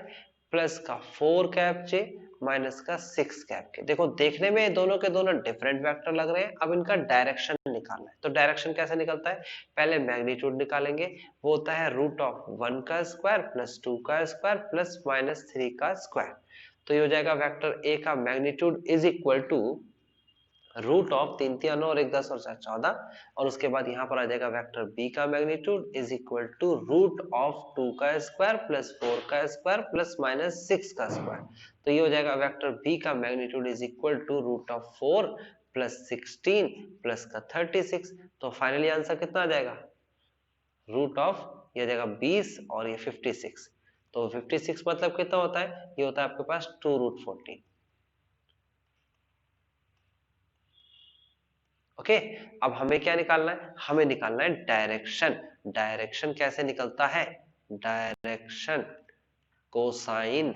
Speaker 1: प्लस का 4 कैप जे माइनस का 6 कैप के। देखो देखने में दोनों के दोनों डिफरेंट वेक्टर लग रहे हैं, अब इनका डायरेक्शन निकालना है। तो डायरेक्शन कैसे निकलता है, पहले मैग्नीट्यूड निकालेंगे, वो होता है रूट ऑफ 1 का स्क्वायर प्लस 2 का स्क्वायर प्लस माइनस 3 का स्क्वायर। तो ये हो जाएगा वेक्टर ए का magnitude is equal to root of 3 3 9 और 1 10 और 4 14, और उसके बाद यहाँ पर आ जाएगा वेक्टर बी का magnitude is equal to root of 2 का स्क्वायर प्लस 4 का स्क्वायर प्लस माइनस 6 का स्क्वायर। तो ये हो जाएगा वेक्टर बी का magnitude is equal to root of 4 plus 16 plus का 36। तो फाइनली आंसर कितना आ जाएगा, रूट ऑफ, ये आ जाएगा 20 और ये 56। तो 56 मतलब कितना होता है, ये होता है आपके पास 2√14। ओके, अब हमें क्या निकालना है, हमें निकालना है डायरेक्शन। डायरेक्शन कैसे निकलता है, डायरेक्शन कोसाइन,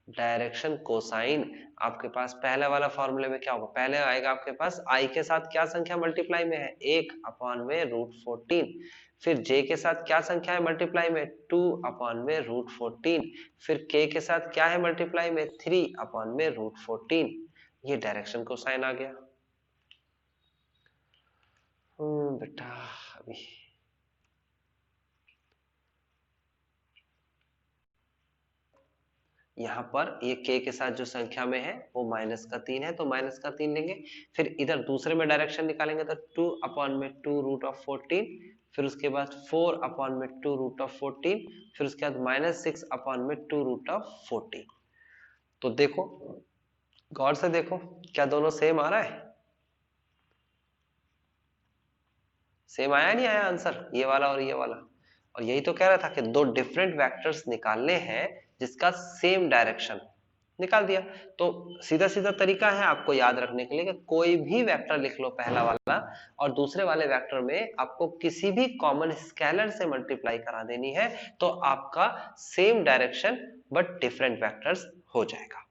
Speaker 1: डायरेक्शन कोसाइन आपके पास पहले वाला फॉर्मूले में क्या होगा, पहले आएगा आपके पास आई के साथ क्या संख्या मल्टीप्लाई में है, 1/√14, फिर j के साथ क्या संख्या है मल्टीप्लाई में, 2/√14, फिर k के साथ क्या है मल्टीप्लाई में, 3/√14। ये डायरेक्शन कोसाइन आ गया। बेटा अभी यहाँ पर ये k के साथ जो संख्या में है वो -3 है, तो -3 लेंगे। फिर इधर दूसरे में डायरेक्शन निकालेंगे तो 2/2 रूट ऑफ 14 फिर उसके बाद 4 अपॉन में 2 रूट ऑफ 14, फिर उसके बाद -6 अपॉन में 2 रूट ऑफ 14। तो देखो, गौर से देखो, क्या दोनों सेम आ रहा है? सेम आया नहीं आया आंसर, ये वाला और ये वाला? और यही तो कह रहा था कि दो डिफरेंट वेक्टर्स निकालने हैं जिसका सेम डायरेक्शन, निकाल दिया। तो सीधा सीधा तरीका है आपको याद रखने के लिए कि कोई भी वेक्टर लिख लो पहला वाला, और दूसरे वाले वेक्टर में आपको किसी भी कॉमन स्केलर से मल्टीप्लाई करा देनी है, तो आपका same direction but different vectors हो जाएगा।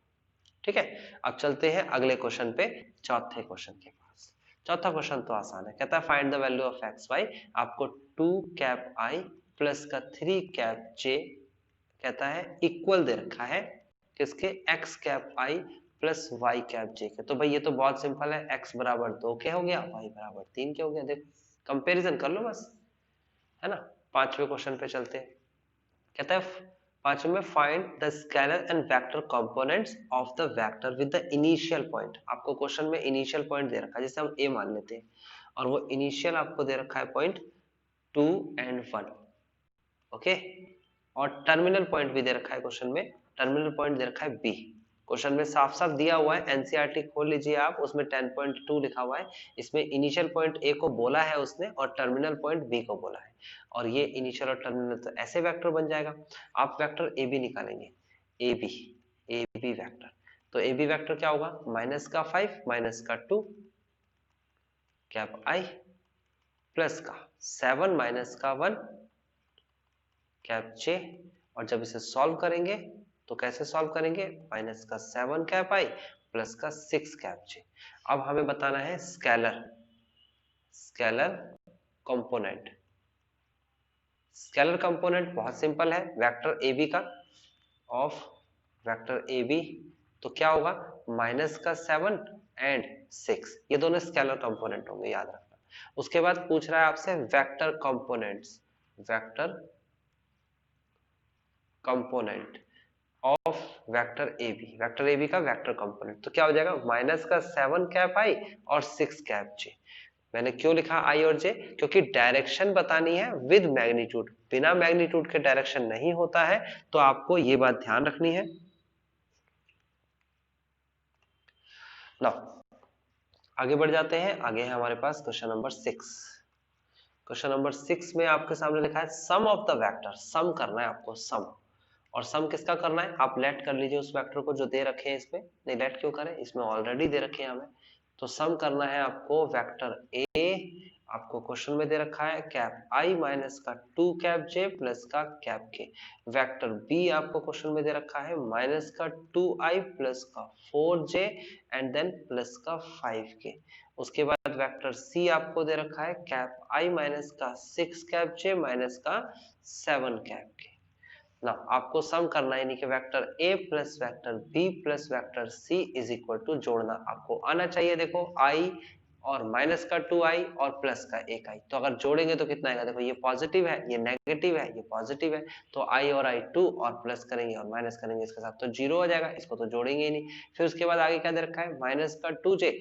Speaker 1: ठीक है, अब चलते हैं अगले क्वेश्चन पे, चौथे क्वेश्चन के पास। चौथा क्वेश्चन तो आसान है, कहता है find the value of X Y. आपको 2 कैप आई प्लस का 3 कैप जे कहता है इक्वल दे रखा है किसके, x cap I plus Y cap जे के। तो भाई ये तो बहुत सिंपल है, एक्स बराबर 2 के हो गया, वाई बराबर 3 के हो गया। देखो कंपैरिजन कर लो बस, है ना। पांचवें क्वेश्चन पे चलते हैं, कहता है पांचवें में find the scalar and vector components of the vector with the initial point. आपको क्वेश्चन में इनिशियल पॉइंट दे रखा है, जैसे हम ए मान लेते हैं, और वो इनिशियल आपको दे रखा है पॉइंट 2 एंड 1, ओके। और टर्मिनल पॉइंट भी दे रखा है क्वेश्चन में, टर्मिनल पॉइंट दे रखा है बी। क्वेश्चन में साफ साफ दिया हुआ है, एनसीईआरटी खोल लीजिए आप, उसमें 10.2 लिखा हुआ है। इसमें इनिशियल पॉइंट ए को बोला है उसने, और टर्मिनल पॉइंट बी को बोला है। और ये इनिशियल और टर्मिनल तो ऐसे वेक्टर बन जाएगा। आप वेक्टर ए बी निकालेंगे, ए बी वेक्टर। तो ए बी वेक्टर क्या होगा, -5 -2 कैप आई प्लस का 7 -1 कैप जे। और जब इसे सॉल्व करेंगे तो कैसे सॉल्व करेंगे, -7 कैप आई प्लस का 6 कैप जे। अब हमें बताना है स्केलर कंपोनेंट। स्केलर कंपोनेंट बहुत सिंपल है, वेक्टर ए बी का, ऑफ वेक्टर ए बी, तो क्या होगा, -7 एंड 6, ये दोनों स्केलर कंपोनेंट होंगे, याद रखना। उसके बाद पूछ रहा है आपसे vector components, vector component of vector A B का वेक्टर कंपोनेंट, तो क्या हो जाएगा, -7 कैप आई और 6 कैप जे। मैंने क्यों लिखा आई और जे, क्योंकि डायरेक्शन बतानी है विद मैग्नीट्यूड, बिना मैग्नीट्यूड के डायरेक्शन नहीं होता है, तो आपको ये बात ध्यान रखनी है ना। आगे बढ़ जाते हैं, आगे है हमारे पास क्वेश्चन नंबर 6। क्वेश्चन नंबर 6 में आपके सामने लिखा है सम ऑफ द वेक्टर, सम करना है आपको, सम। और सम किसका करना है, आप लेट कर लीजिए उस वेक्टर को जो दे रखे हैं इसमें, नहीं लेट क्यों करें, इसमें ऑलरेडी दे रखे हैं हमें। तो सम करना है आपको वेक्टर ए, आपको क्वेश्चन में दे रखा है कैप आई माइनस का 2 कैप जे प्लस का कैप के। वेक्टर बी आपको क्वेश्चन में दे रखा है माइनस का 2 आई प्लस का 4 जे एंड देन प्लस का 5 के। उसके बाद वेक्टर सी आपको दे रखा है कैप आई माइनस का 6 कैप जे माइनस का 7 कैप के ना। आपको सम करना है, यानी कि vector A plus vector B plus vector C is equal to जोड़ना आपको आना चाहिए। देखो आई और माइनस का 2i और प्लस का 1i, तो अगर जोड़ेंगे तो कितना आएगा, देखो ये पॉजिटिव है, ये नेगेटिव है, ये पॉजिटिव है, तो i और i 2 और प्लस करेंगे और माइनस करेंगे इसके साथ तो 0 हो जाएगा, इसको तो जोड़ेंगे ही नहीं। फिर उसके बाद आगे क्या दे रखा है, माइनस का 2j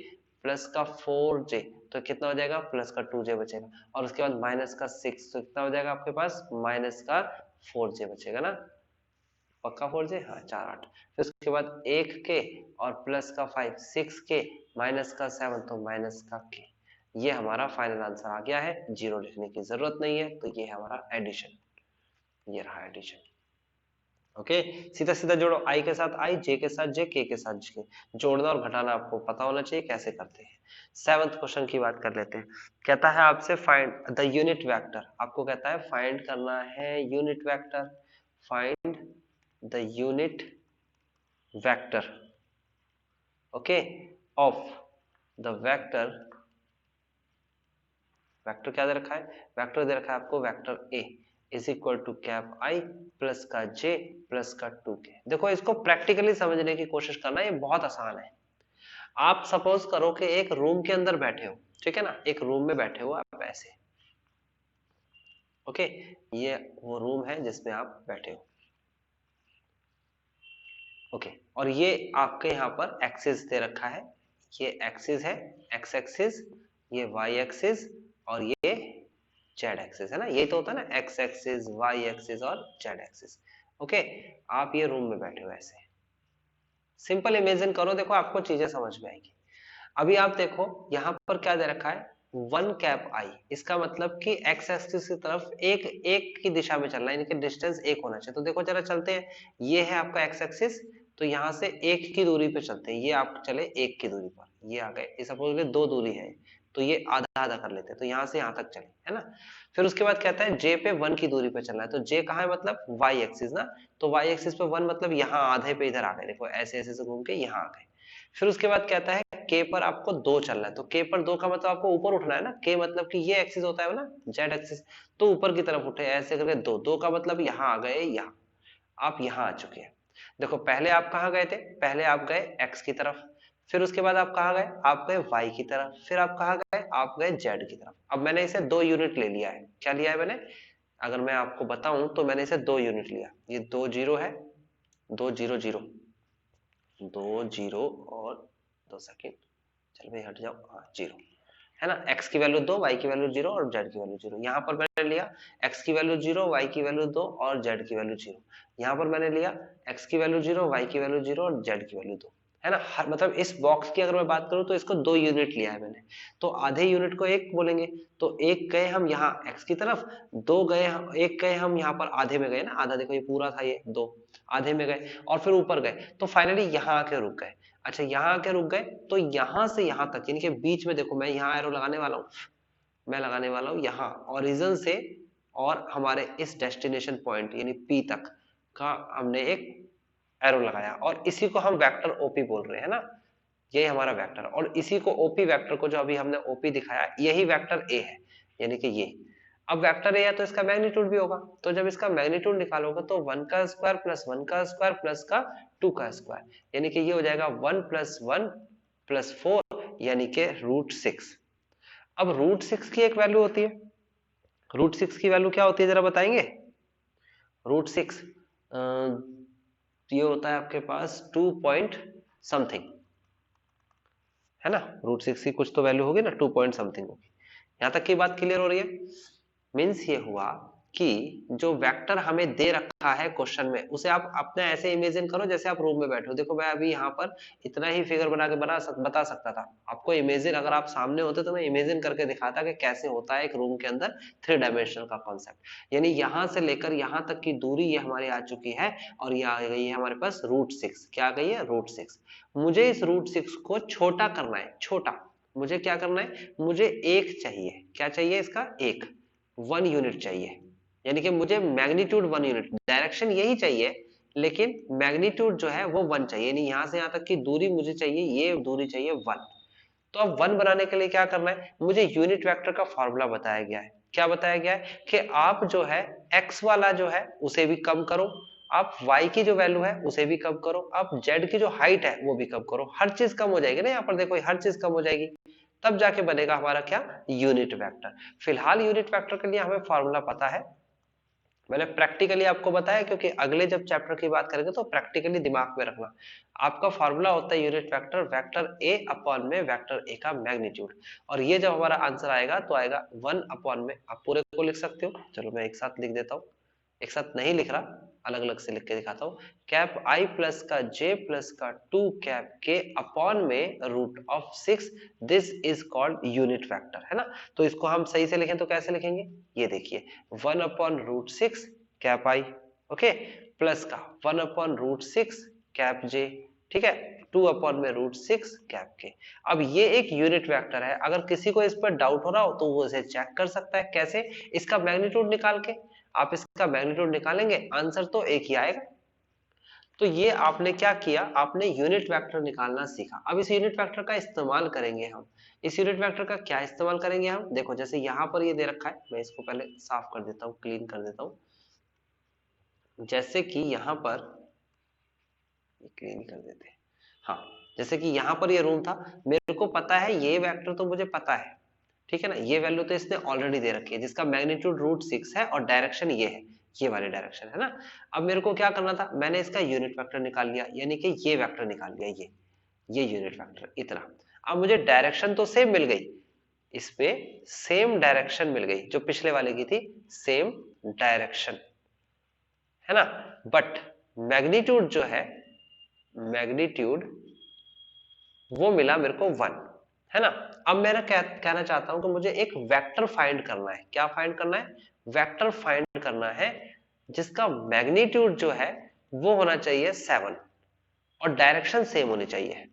Speaker 1: प्लस का 4j, तो कितना हो जाएगा, प्लस का 2j बचेगा। और उसके बाद माइनस का 6, तो कितना हो जाएगा आपके पास, माइनस का 4j बचेगा ना, पक्का 4j, हाँ 4 8। फिर उसके बाद 1 के और प्लस का 5 6 के माइनस का 7 तो माइनस का के। ये हमारा फाइनल आंसर आ गया है, जीरो लिखने की जरूरत नहीं है, तो ये है हमारा एडिशन, ये रहा एडिशन। ओके, सीधा सीधा जोड़ो, आई के साथ आई, जे के साथ जे, के साथ जे। जोड़ना और घटाना आपको पता होना चाहिए कैसे करते हैं। 7th क्वेश्चन की बात कर लेते हैं, कहता है आपसे फाइंड द यूनिट वेक्टर। आपको कहता है फाइंड करना है unit vector, find the unit vector, okay, of the vector, vector क्या दे रखा है, वेक्टर दे रखा है आपको vector A is equal to cap I plus का जे प्लस का 2 के। देखो इसको प्रैक्टिकली समझने की कोशिश करना, ये बहुत आसान है। आप सपोज करो कि एक रूम के अंदर बैठे हो, ठीक है ना, एक रूम में बैठे हो आप ऐसे, ओके, ये वो रूम है जिसमें आप बैठे हो, ओके। और ये आपके यहाँ पर एक्सिस दे रखा है, ये एक्सिस है, एक्स एक्सिस, ये वाई एक्सिस और ये जेड एक्सिस, है ना, यही तो होता है ना, एक्स एक्सिस, वाई एक्सिस और जेड एक्सिस। ओके, आप ये रूम में बैठे हो ऐसे, सिंपल इमेजिन करो, देखो आपको चीजें समझ में आएगी। अभी आप देखो यहाँ पर क्या दे रखा है, वन कैप आई, इसका मतलब कि एक्स एक्सिस की तरफ एक एक की दिशा में चल रहा है, यानी कि डिस्टेंस एक होना चाहिए। तो देखो जरा चलते हैं, ये है आपका एक्स एक्सिस, तो यहाँ से एक की दूरी पे चलते हैं, ये आप चले एक की दूरी पर, ये आ गए, सपोज दो दूरी है, तो ये आधा आधा कर लेते हैं, तो यहाँ से यहाँ तक चले, है ना। फिर उसके बाद कहता है जे पे वन की दूरी पे चलना है, तो जे कहाँ है, मतलब वाई एक्सिस ना, तो वाई एक्सिस पे वन मतलब यहाँ आधे पे इधर आ गए, देखो ऐसे ऐसे से घूम के यहाँ आ गए। फिर उसके बाद कहता है के पर आपको दो चलना है, तो के पर दो का मतलब आपको ऊपर उठना है ना, के मतलब कि ये एक्सिस होता है ना, जेड एक्सिस, तो ऊपर की तरफ उठे ऐसे करके, दो दो का मतलब यहाँ आ गए, यहाँ आप यहाँ आ चुके हैं। देखो पहले आप कहाँ गए थे, पहले आप गए एक्स की तरफ, फिर उसके बाद आप कहाँ गए, आप गए वाई की तरफ, फिर आप कहाँ गए, आप गए जेड की तरफ। अब मैंने इसे 2 यूनिट ले लिया है, क्या लिया है मैंने, अगर मैं आपको बताऊं तो मैंने इसे 2 यूनिट लिया, ये 2 जीरो है, 2 जीरो जीरो, 2 जीरो और 2 सेकेंड, चल भाई हट जाओ, हाँ जीरो, है ना, x की वैल्यू 2, y की वैल्यू 0 और z की वैल्यू 0। यहाँ पर मैंने लिया x की वैल्यू 0, y की वैल्यू 2 और z की वैल्यू 0। यहाँ पर मैंने लिया x की वैल्यू 0, y की वैल्यू 0 और z की वैल्यू 2, है ना। मतलब इस बॉक्स की अगर मैं बात करूं तो इसको 2 यूनिट लिया है मैंने, तो आधे यूनिट को एक बोलेंगे, तो एक गए हम यहाँ x की तरफ, दो गए हम, एक गए हम यहाँ पर आधे में गए ना, आधा देखो ये पूरा था, ये दो आधे में गए और फिर ऊपर गए, तो फाइनली यहाँ आके रुक गए। अच्छा यहाँ आके रुक गए, तो यहाँ से यहाँ तक यानी कि बीच में देखो मैं यहाँ एरो लगाने वाला हूँ, मैं लगाने वाला हूँ यहाँ ओरिजिन से और हमारे इस डेस्टिनेशन पॉइंट यानी पी तक का हमने एक एरो लगाया, और इसी को हम वेक्टर ओपी बोल रहे हैं ना, यही हमारा वेक्टर, और इसी को ओपी वेक्टर को जो अभी हमने ओपी दिखाया यही वेक्टर ए है, यानी कि ये। अब वेक्टर ए है तो इसका मैग्नीट्यूड भी होगा, तो जब इसका मैग्नीट्यूड निकालोगे तो 1 का स्क्वायर प्लस 1 का स्क्वायर प्लस का 2 का स्क्वायर, यानी कि ये हो जाएगा 1 प्लस 1 प्लस 4, यानी कि √6। अब √6 की एक वैल्यू होती है, √6 की वैल्यू क्या होती है जरा बताएंगे, √6 ये होता है आपके पास 2 पॉइंट समथिंग, है ना, √6 की कुछ तो वैल्यू होगी ना, 2 पॉइंट समथिंग होगी। यहां तक की बात क्लियर हो रही है, मीन्स ये हुआ कि जो वेक्टर हमें दे रखा है क्वेश्चन में, उसे आप अपने ऐसे इमेजिन करो जैसे आप रूम में बैठे हो। देखो मैं अभी यहाँ पर इतना ही फिगर बना के बता सकता था आपको, इमेजिन अगर आप सामने होते तो मैं इमेजिन करके दिखाता कि कैसे होता है एक रूम के अंदर 3 डायमेंशनल का कॉन्सेप्ट। यानी यहाँ से लेकर यहाँ तक की दूरी ये हमारी आ चुकी है, और ये आ गई है हमारे पास √6, क्या आ गई है √6। मुझे इस √6 को छोटा करना है, छोटा, मुझे क्या करना है, मुझे एक चाहिए, क्या चाहिए इसका, एक 1 यूनिट चाहिए, यानी कि मुझे मैग्नीट्यूड 1 यूनिट, डायरेक्शन यही चाहिए लेकिन मैग्नीट्यूड जो है वो 1 चाहिए, यानी यहां से यहां तक की दूरी मुझे चाहिए, ये दूरी चाहिए 1। तो अब 1 बनाने के लिए क्या करना है, मुझे यूनिट वेक्टर का फॉर्मूला बताया गया है। क्या बताया गया है कि आप जो है x वाला जो है उसे भी कम करो, आप y की जो वैल्यू है उसे भी कम करो, आप z की जो हाइट है वो भी कम करो, हर चीज कम हो जाएगी ना, यहाँ पर देखो हर चीज कम हो जाएगी, तब जाके बनेगा हमारा क्या, यूनिट वेक्टर। फिलहाल यूनिट वेक्टर के लिए हमें फॉर्मूला पता है, मैंने प्रैक्टिकली आपको बताया, क्योंकि अगले जब चैप्टर की बात करेंगे तो प्रैक्टिकली दिमाग में रखना। आपका फॉर्मूला होता है यूनिट वेक्टर, वेक्टर ए अपॉन में वेक्टर ए का मैग्नीट्यूड, और ये जब हमारा आंसर आएगा तो आएगा 1 अपॉन में, आप पूरे को लिख सकते हो, चलो मैं एक साथ लिख देता हूँ, एक साथ नहीं लिख रहा, अलग अलग से लिख के दिखाता हूँ, कैप आई प्लस का जे प्लस का 2 कैप के अपॉन में √6, this is called unit vector, है ना। तो इसको हम सही से लिखें तो कैसे लिखेंगे, ये देखिए 1 अपॉन √6 कैप आई, ओके, प्लस का 1 अपॉन √6 कैप जे, ठीक है, 2 अपॉन में √6 कैप के। अब ये एक यूनिट वेक्टर है, अगर किसी को इस पर डाउट हो रहा हो तो वो इसे चेक कर सकता है, कैसे, इसका मैग्नीट्यूड निकाल के, आप इसका मैग्नीट्यूड निकालेंगे आंसर तो एक ही आएगा। तो ये आपने क्या किया, आपने यूनिट वेक्टर निकालना सीखा। अब इस यूनिट वेक्टर का इस्तेमाल करेंगे हम, इस यूनिट वेक्टर का क्या इस्तेमाल करेंगे हम, देखो जैसे यहाँ पर ये दे रखा है, मैं इसको पहले साफ कर देता हूँ, क्लीन कर देता हूँ, जैसे कि यहाँ पर क्लीन कर देते हैं, हाँ, जैसे कि यहाँ पर ये रूम था, मेरे को पता है ये वेक्टर तो मुझे पता है, ठीक है ना, ये वैल्यू तो इसने ऑलरेडी दे रखी है जिसका मैग्नीट्यूड √6 है और डायरेक्शन ये है, ये वाली डायरेक्शन है ना। अब मेरे को क्या करना था, मैंने इसका यूनिट वेक्टर निकाल लिया, यानी कि ये वेक्टर निकाल लिया, ये यूनिट वेक्टर इतना। अब मुझे डायरेक्शन तो सेम मिल गई, इसमें सेम डायरेक्शन मिल गई जो पिछले वाले की थी, सेम डायरेक्शन, है ना। बट मैग्नीट्यूड जो है, मैग्नीट्यूड वो मिला मेरे को 1, है ना। अब मैं कहना चाहता हूं कि मुझे एक वेक्टर फाइंड करना है। क्या फाइंड करना है? वेक्टर फाइंड करना है जिसका मैग्नीट्यूड जो है वो होना चाहिए 7 और डायरेक्शन सेम होनी चाहिए।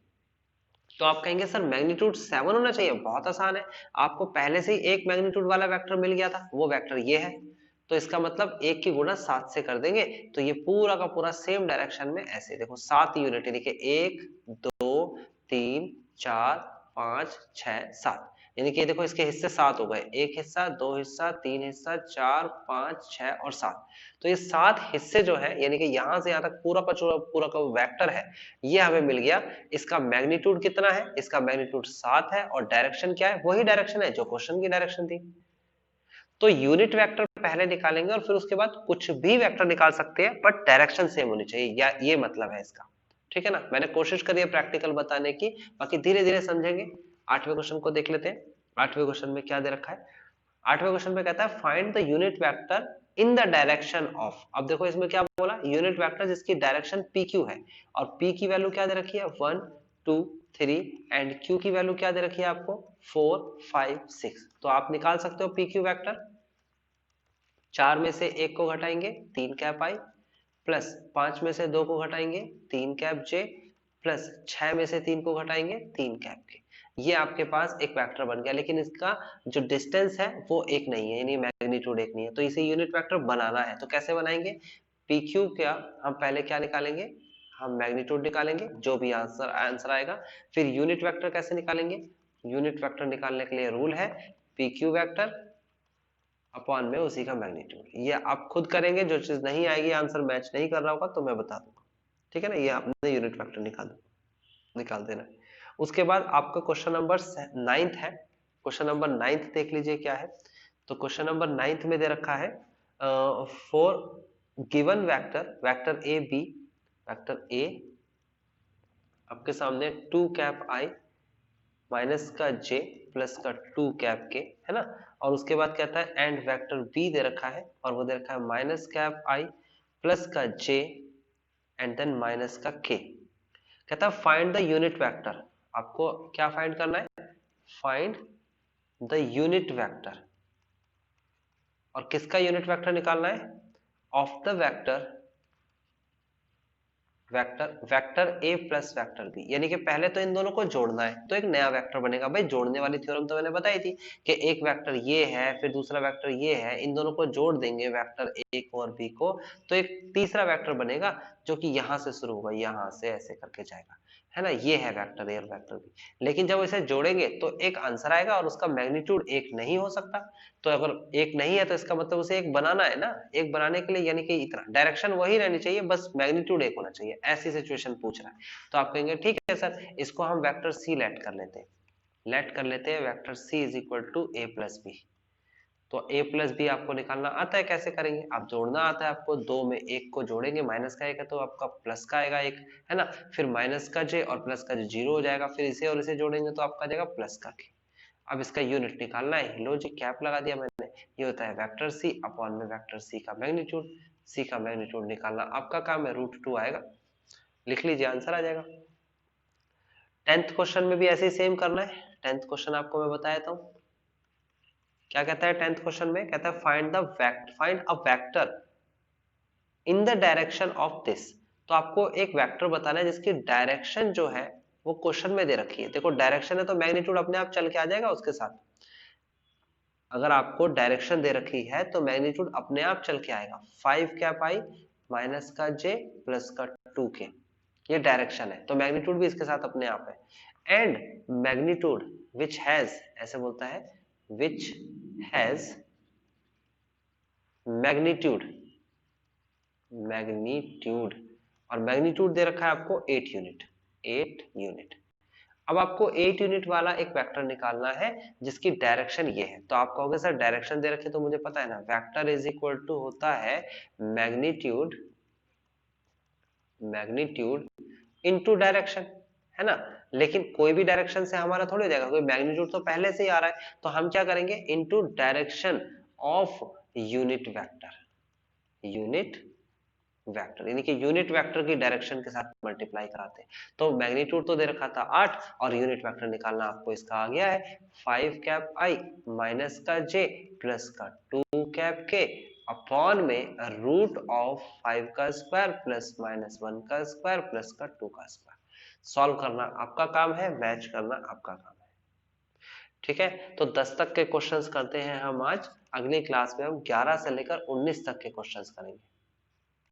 Speaker 1: तो आप कहेंगे सर मैग्नीट्यूड 7 होना चाहिए, बहुत आसान है, आपको पहले से ही एक मैग्नीट्यूड वाला वेक्टर मिल गया था, वो वेक्टर ये है। तो इसका मतलब 1 की गुणा 7 से कर देंगे तो ये पूरा का पूरा सेम डायरेक्शन में ऐसे देखो 7 यूनिट, देखिए 1 2 3 4 5 6 7, यानी कि देखो इसके हिस्से 7 हो गए, एक हिस्सा, दो हिस्सा, तीन हिस्सा, 4 5 6 और 7। तो ये 7 हिस्से जो है, यानी कि यहां से यहां तक पूरा का पूरा का वेक्टर है, ये हमें मिल गया। इसका मैग्नीट्यूड कितना है? इसका मैग्नीट्यूड 7 है और डायरेक्शन क्या है? वही डायरेक्शन है जो क्वेश्चन की डायरेक्शन थी। तो यूनिट वेक्टर पहले निकालेंगे और फिर उसके बाद कुछ भी वेक्टर निकाल सकते हैं, बट डायरेक्शन सेम होनी चाहिए, या ये मतलब है इसका। ठीक है ना, मैंने कोशिश करी है प्रैक्टिकल बताने की, बाकी धीरे धीरे समझेंगे। 8वें क्वेश्चन को देख लेते हैं। 8वें क्वेश्चन में क्या दे रखा है? 8वें क्वेश्चन में कहता है find the unit vector in the direction of. अब देखो इसमें क्या बोला, यूनिट वेक्टर जिसकी डायरेक्शन पी क्यू है, और पी की वैल्यू क्या दे रखी है? 1 2 3, एंड क्यू की वैल्यू क्या दे रखी है आपको? 4 5 6। तो आप निकाल सकते हो पी क्यू वैक्टर। 4 में से 1 को घटाएंगे 3 कैप आई, प्लस 5 में से 2 को घटाएंगे 3 कैप जे, प्लस 6 में से 3 को घटाएंगे 3 कैप के। ये आपके पास एक वेक्टर बन गया, लेकिन इसका जो डिस्टेंस है वो एक नहीं है, यानी मैग्नीट्यूड एक नहीं है, तो इसे यूनिट वेक्टर बनाना है। तो कैसे बनाएंगे? पी क्यू क्या, हम पहले क्या निकालेंगे? हम मैग्नीट्यूड निकालेंगे, जो भी आंसर आएगा। फिर यूनिट वेक्टर कैसे निकालेंगे? यूनिट वेक्टर निकालने के लिए रूल है पी क्यू वैक्टर अपॉन में उसी का मैग्नीट्यूड। ये आप खुद करेंगे, जो चीज नहीं आएगी, आंसर मैच नहीं कर रहा होगा तो मैं बता दूंगा। ठीक है ना, ये आपने यूनिट वेक्टर निकाल देना है। उसके बाद आपका क्वेश्चन नंबर 9th है। क्वेश्चन नंबर 9th देख लीजिए क्या है। तो क्वेश्चन नंबर 9th में दे रखा है for given vector, vector A B, vector A आपके सामने 2 कैप आई माइनस का जे प्लस का 2 कैप के, है ना। और उसके बाद कहता है एंड वेक्टर बी दे रखा है, और वो दे रखा है माइनस कैप आई प्लस का जे एंड देन माइनस का के। कहता है फाइंड द यूनिट वेक्टर। आपको क्या फाइंड करना है? Find the unit vector. और किसका यूनिट वेक्टर निकालना है? Of the vector, vector A plus vector B, यानी कि पहले तो इन दोनों को जोड़ना है, तो एक नया वेक्टर बनेगा। भाई जोड़ने वाली थ्योरम तो मैंने बताई थी कि एक वेक्टर ये है, फिर दूसरा वेक्टर ये है, इन दोनों को जोड़ देंगे वेक्टर ए को और बी को, तो एक तीसरा वेक्टर बनेगा जो कि यहां से शुरू होगा, यहां से ऐसे करके जाएगा, है ना। ये है वेक्टर ए और वेक्टर बी। लेकिन जब इसे जोड़ेंगे तो एक आंसर आएगा और उसका मैग्नीट्यूड एक नहीं हो सकता। तो अगर एक नहीं है तो इसका मतलब उसे एक बनाना है ना। एक बनाने के लिए यानी कि इतना डायरेक्शन वही रहनी चाहिए, बस मैग्नीट्यूड एक होना चाहिए, ऐसी सिचुएशन पूछ रहा है। तो आप कहेंगे ठीक है सर, इसको हम वेक्टर सी लेट कर लेते हैं। Vector C is equal to A plus B. तो a प्लस बी आपको निकालना आता है, कैसे करेंगे? आप जोड़ना आता है आपको, 2 में 1 को जोड़ेंगे, माइनस का 1 है तो आपका प्लस का आएगा 1, है ना। फिर माइनस का j और प्लस का j 0 हो जाएगा, फिर इसे और इसे जोड़ेंगे तो आपका जाएगा प्लस का k। अब इसका यूनिट निकालना है, लो जी कैप लगा दिया मैंने। ये होता है वेक्टर सी अपॉन में वेक्टर सी का मैग्नीट्यूड। सी का मैग्नीट्यूड निकालना आपका काम है, √2 आएगा, लिख लीजिए आंसर आ जाएगा। 10th क्वेश्चन में भी ऐसे ही सेम करना है। 10th क्वेश्चन आपको मैं बताया था, क्या कहता है 10th क्वेश्चन में? कहता है find a vector in the direction of this. तो आपको एक वेक्टर बताना है जिसकी डायरेक्शन जो है वो क्वेश्चन में दे रखी है। देखो डायरेक्शन है तो मैग्नीट्यूड अपने आप चल के आ जाएगा उसके साथ। अगर आपको डायरेक्शन दे रखी है तो मैग्नीट्यूड अपने आप चल के आएगा। 5 कैप आई माइनस का जे प्लस का 2 के, ये डायरेक्शन है, तो मैग्नीट्यूड भी इसके साथ अपने आप है। एंड मैग्नीट्यूड विच हैज, ऐसे बोलता है, विच हैज मैग्नीट्यूड, और मैग्नीट्यूड दे रखा है आपको 8 यूनिट। अब आपको 8 यूनिट वाला एक वेक्टर निकालना है जिसकी डायरेक्शन ये है। तो आप कहोगे सर डायरेक्शन दे रखे तो मुझे पता है ना, वेक्टर इज इक्वल टू होता है मैग्नीट्यूड इनटू डायरेक्शन, है ना। लेकिन कोई भी डायरेक्शन से हमारा थोड़ी हो जाएगा, कोई मैग्नीट्यूड तो पहले से ही आ रहा है, तो हम क्या करेंगे, into direction of unit vector, unit vector यानी कि यूनिट वेक्टर की डायरेक्शन के साथ मल्टीप्लाई कराते हैं। तो मैग्नीट्यूड तो दे रखा था 8 और यूनिट वेक्टर निकालना आपको इसका आ गया है 5 कैप आई माइनस का जे प्लस का 2 कैप के अपॉन में रूट ऑफ 5 का स्क्वायर प्लस माइनस 1 का स्क्वायर प्लस का 2 का स्क्वायर। सॉल्व करना आपका काम है, मैच करना आपका काम है। ठीक है, तो 10 तक के क्वेश्चंस करते हैं हम आज। अगली क्लास में हम 11 से लेकर 19 तक के क्वेश्चंस करेंगे।